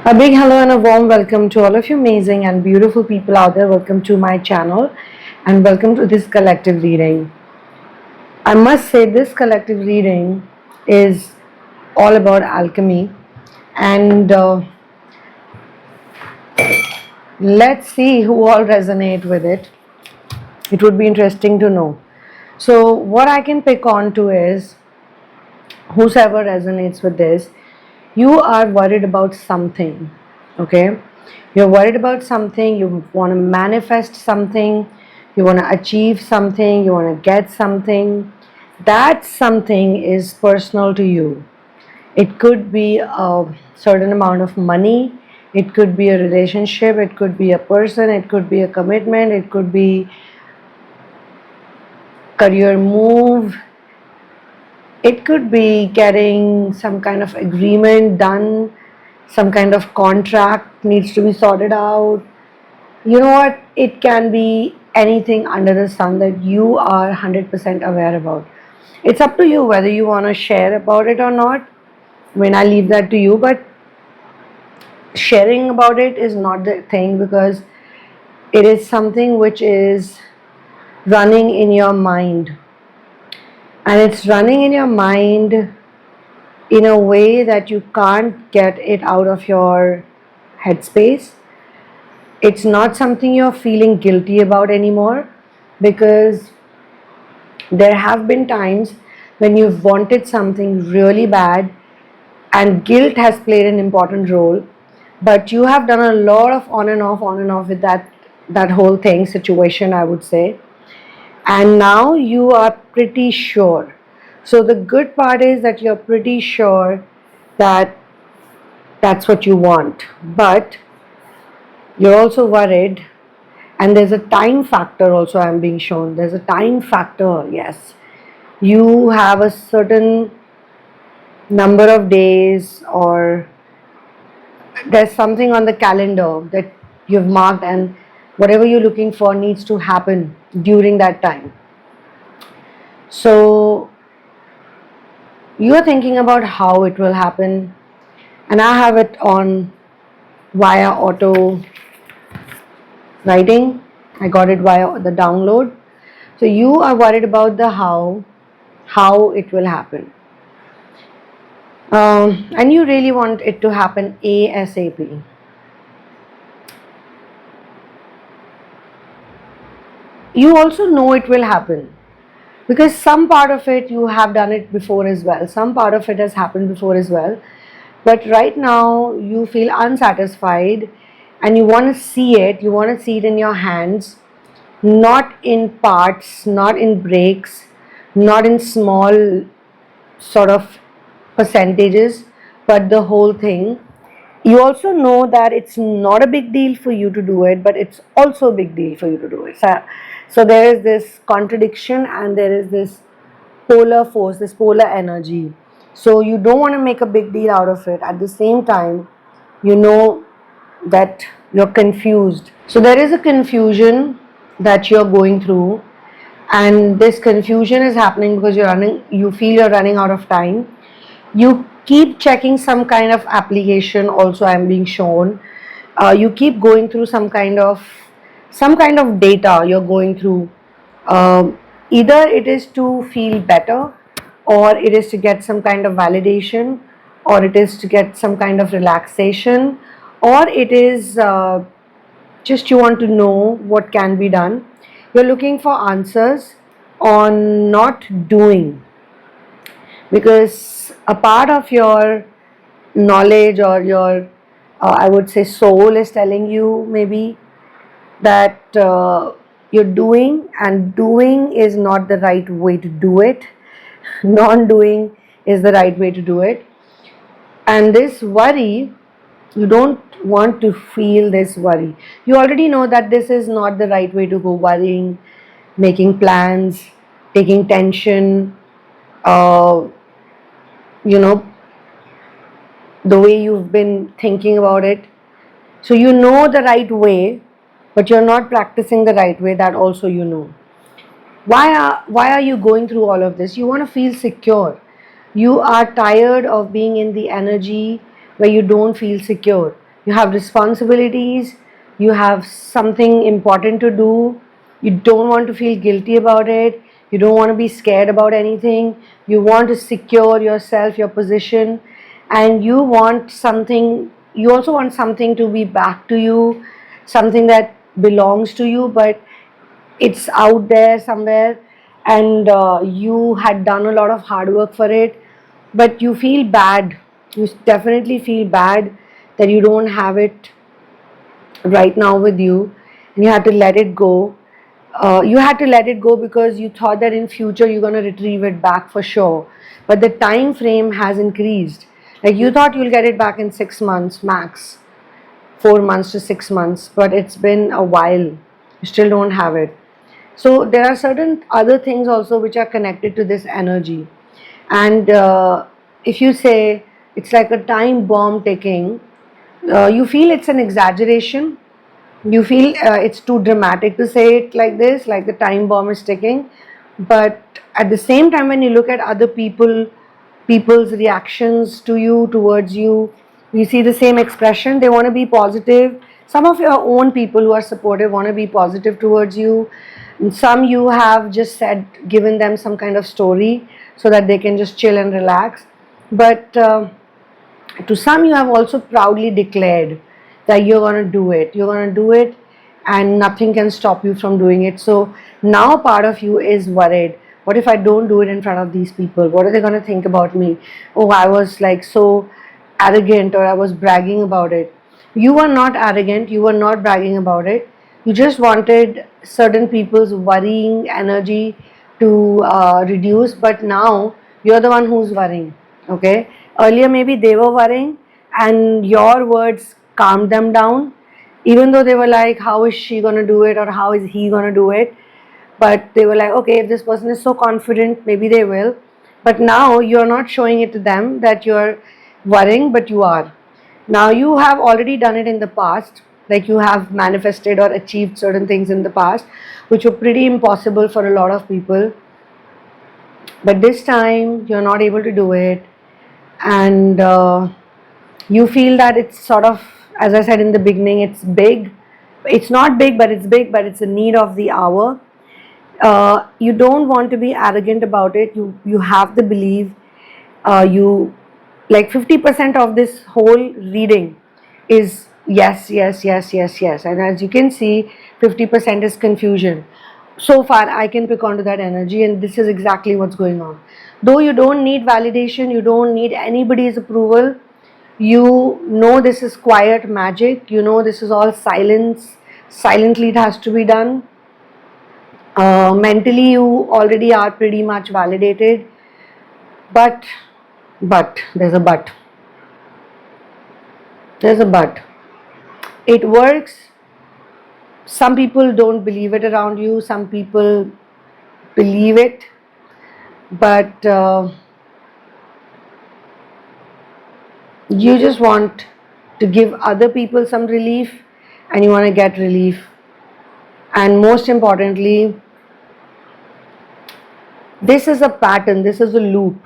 A big hello and a warm welcome to all of you amazing and beautiful people out there. Welcome to my channel and welcome to this collective reading. I must say, this collective reading is all about alchemy, and let's see who all resonate with it. It would be interesting to know. So, what I can pick on to is whosoever resonates with this, you are worried about something, okay? You're worried about something, you want to manifest something, you want to achieve something, you want to get something. That something is personal to you. It could be a certain amount of money, it could be a relationship, it could be a person, it could be a commitment, it could be career move, it could be getting some kind of agreement done, some kind of contract needs to be sorted out. You know what? It can be anything under the sun that you are 100% aware about. It's up to you whether you want to share about it or not. I mean, I leave that to you, but sharing about it is not the thing because it is something which is running in your mind. And it's running in your mind in a way that you can't get it out of your headspace. It's not something you're feeling guilty about anymore, because there have been times when you've wanted something really bad and guilt has played an important role, but you have done a lot of on and off with that whole thing situation, I would say, and now you are pretty sure. So the good part is that you're pretty sure that that's what you want, but you're also worried, and there's a time factor also. I'm being shown there's a time factor. Yes, you have a certain number of days, or there's something on the calendar that you've marked, and whatever you're looking for needs to happen during that time. So you're thinking about how it will happen, and I have it on via auto writing. I got it via the download. So you are worried about the how it will happen, and you really want it to happen ASAP. You also know it will happen because some part of it you have done it before as well. Some part of it has happened before as well. But right now you feel unsatisfied and you want to see it. You want to see it in your hands, not in parts, not in breaks, not in small sort of percentages, but the whole thing. You also know that it's not a big deal for you to do it, but it's also a big deal for you to do it. So there is this contradiction and there is this polar force, this polar energy. So you don't want to make a big deal out of it. At the same time, you know that you're confused. So there is a confusion that you're going through, and this confusion is happening because you feel you're running out of time. You keep checking some kind of application also. I'm being shown you keep going through some kind of data you're going through. Either it is to feel better, or it is to get some kind of validation, or it is to get some kind of relaxation, or it is just you want to know what can be done. You're looking for answers on not doing, because a part of your knowledge or your I would say soul is telling you maybe that you're doing, and doing is not the right way to do it. Non-doing is the right way to do it. And this worry, you don't want to feel this worry. You already know that this is not the right way to go. Worrying, making plans, taking tension, uh, you know the way you've been thinking about it. So you know the right way, but you're not practicing the right way. That also you know. Why are you going through all of this? You want to feel secure. You are tired of being in the energy where you don't feel secure. you have responsibilities, you have something important to do, you don't want to feel guilty about it, you don't want to be scared about anything, you want to secure yourself, your position, and you want something, you also want something to be back to you, something that belongs to you, but it's out there somewhere, and you had done a lot of hard work for it, but you feel bad. You definitely feel bad that you don't have it right now with you, and you had to let it go. You had to let it go because you thought that in future you're going to retrieve it back for sure, but the time frame has increased. Like you thought you'll get it back in 6 months max, 4 months to 6 months, but it's been a while. You still don't have it. So there are certain other things also which are connected to this energy, and if you say it's like a time bomb ticking, you feel it's an exaggeration, you feel it's too dramatic to say it like this, like the time bomb is ticking, but at the same time when you look at other people's reactions to you, towards you, you see the same expression. They want to be positive. Some of your own people who are supportive want to be positive towards you, and some you have just said, given them some kind of story so that they can just chill and relax, but to some you have also proudly declared that you're going to do it, you're going to do it, and nothing can stop you from doing it. So now part of you is worried, what if I don't do it in front of these people, what are they going to think about me? Oh, I was like so arrogant, or I was bragging about it. You were not arrogant, you were not bragging about it, you just wanted certain people's worrying energy to reduce, but now you're the one who's worrying. Okay, earlier maybe they were worrying and your words calmed them down, even though they were like, how is she going to do it, or how is he going to do it, but they were like, okay, if this person is so confident, maybe they will. But now you're not showing it to them that you're worrying, but you are. Now you have already done it in the past, like you have manifested or achieved certain things in the past which were pretty impossible for a lot of people, but this time you're not able to do it, and you feel that it's sort of, as I said in the beginning, it's big, it's not big, but it's big, but it's a need of the hour. You don't want to be arrogant about it, you have the belief. You, like 50% of this whole reading is yes, yes, yes, yes, yes, and as you can see, 50% is confusion. So far I can pick onto that energy, and this is exactly what's going on. Though you don't need validation, you don't need anybody's approval, you know this is quiet magic, you know this is all silence, silently it has to be done. Mentally you already are pretty much validated, but there's a but, there's a but. It works. Some people don't believe it around you, some people believe it, but you just want to give other people some relief, and you want to get relief, and most importantly, this is a pattern, this is a loop.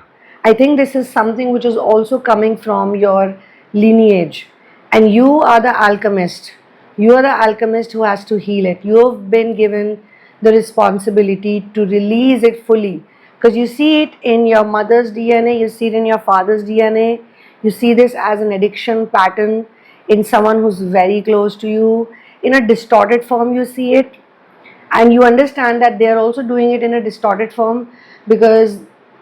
I think this is something which is also coming from your lineage, and you are the alchemist. You are the alchemist who has to heal it. You have been given the responsibility to release it fully, because you see it in your mother's DNA, you see it in your father's DNA, you see this as an addiction pattern in someone who's very close to you. In a distorted form you see it, and you understand that they are also doing it in a distorted form because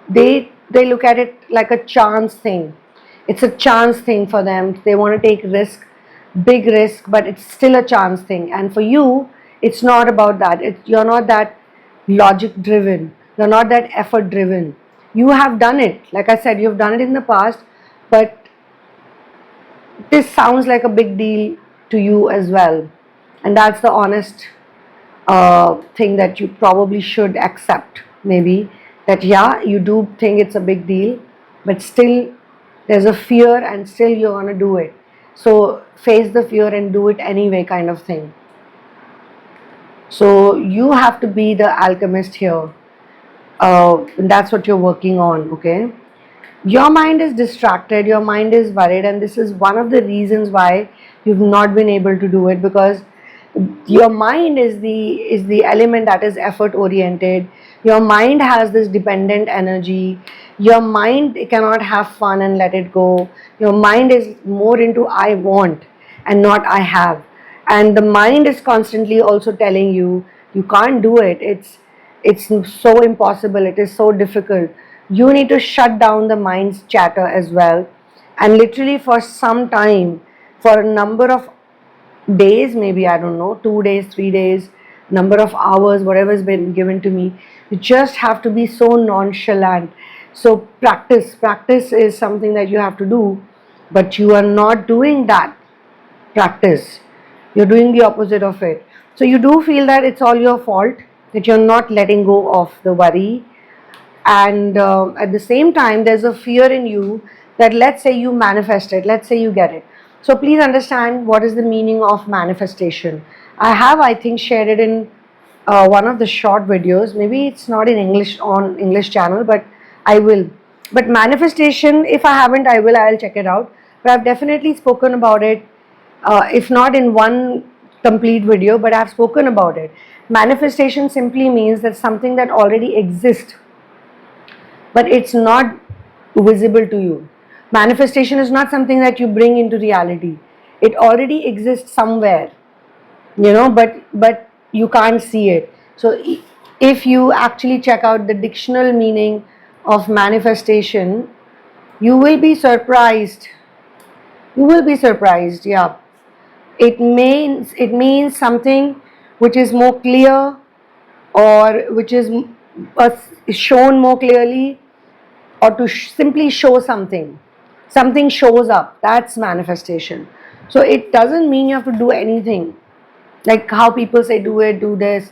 they look at it like a chance thing. It's a chance thing for them. They want to take risk, big risk, but it's still a chance thing. And for you, it's not about that. You're not that logic driven, you're not that effort driven. You have done it, like I said, you've done it in the past, but this sounds like a big deal to you as well, and that's the honest thing that you probably should accept. Maybe that, yeah, you do think it's a big deal, but still there's a fear, and still you're going to do it. So face the fear and do it anyway, kind of thing. So you have to be the alchemist here. That's what you're working on, okay? Your mind is distracted, your mind is worried, and this is one of the reasons why you've not been able to do it, because your mind is the element that is effort oriented. Your mind has this dependent energy. Your mind cannot have fun and let it go. Your mind is more into I want and not I have, and the mind is constantly also telling you you can't do it. It's so impossible, it is so difficult. You need to shut down the mind's chatter as well, and literally for some time, for a number of days, maybe, I don't know, 2 days, 3 days, number of hours, whatever's been given to me, you just have to be so nonchalant. So practice is something that you have to do, but you are not doing that practice. You're doing the opposite of it. So you do feel that it's all your fault, that you're not letting go of the worry, and at the same time there's a fear in you that, let's say you manifest it, let's say you get it. So please understand what is the meaning of manifestation. I have, I think, shared it in one of the short videos. Maybe it's not in English on English channel, but I will. But manifestation, if I haven't, I'll check it out. But I've definitely spoken about it, if not in one complete video, but I've spoken about it. Manifestation simply means that something that already exists, but it's not visible to you. Manifestation is not something that you bring into reality. It already exists somewhere, but you can't see it. So if you actually check out the dictionary meaning of manifestation, you will be surprised. You will be surprised, yeah. It means something which is more clear, or which is shown more clearly, or to simply show something shows up. That's manifestation. So it doesn't mean you have to do anything, like how people say do it, do this,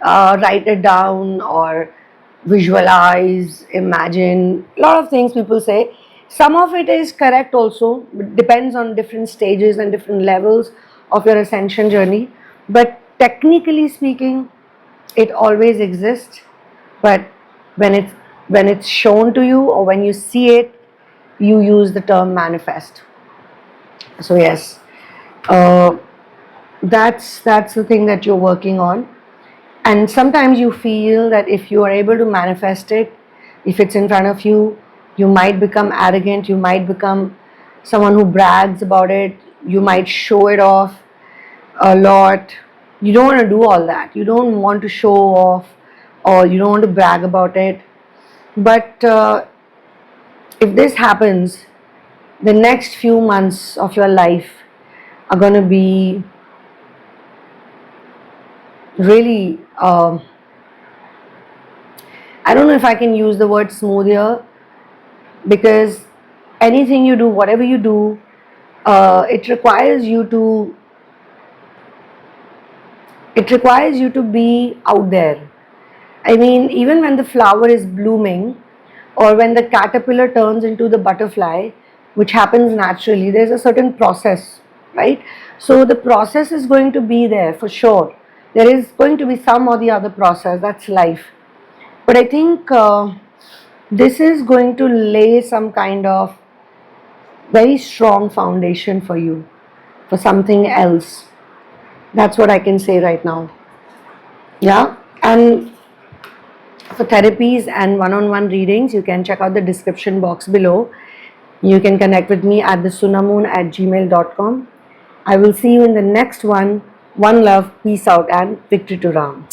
write it down, or visualize, imagine, a lot of things people say. Some of it is correct also, but depends on different stages and different levels of your ascension journey. But technically speaking, it always exists, but when it's shown to you, or when you see it, you use the term manifest. So yes, uh, that's the thing that you're working on. And sometimes you feel that if you are able to manifest it, if it's in front of you, you might become arrogant, you might become someone who brags about it, you might show it off a lot. You don't want to do all that. You don't want to show off, or you don't want to brag about it. But if this happens, the next few months of your life are going to be really, I don't know if I can use the word smooth here, because anything you do, whatever you do, it requires you to be out there. I mean, even when the flower is blooming, or when the caterpillar turns into the butterfly, which happens naturally, there's a certain process, right? So the process is going to be there for sure. There is going to be some or the other process, that's life. But I think this is going to lay some kind of very strong foundation for you, for something else. That's what I can say right now. Yeah. And for therapies and one-on-one readings, you can check out the description box below. You can connect with me at thesunamoon@gmail.com. I will see you in the next one. One love, peace out, and victory to Ram.